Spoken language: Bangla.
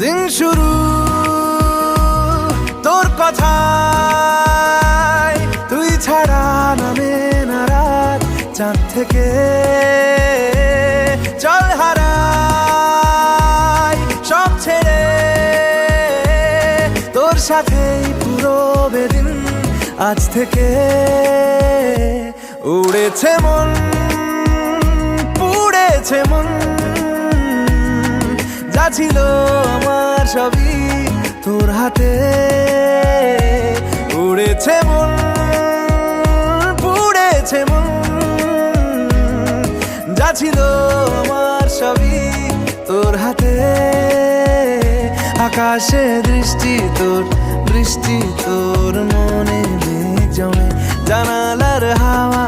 দিন শুরু তোর কথায়, তুই ছাড়া নামে না রাত চাঁদ থেকে। চল হারাই সব ছেড়ে, তোর সাথেই পুরো বেদিন আজ থেকে। উড়েছে মন, পুড়েছে মন, যা ছিল আমার সবই তোর হাতে। উড়েছে মন, পুড়েছে মন, যা ছিল আমার সবই তোর হাতে। আকাশে দৃষ্টি তোর, বৃষ্টি তোর, মনে মেঘ জমে, জানালার হাওয়া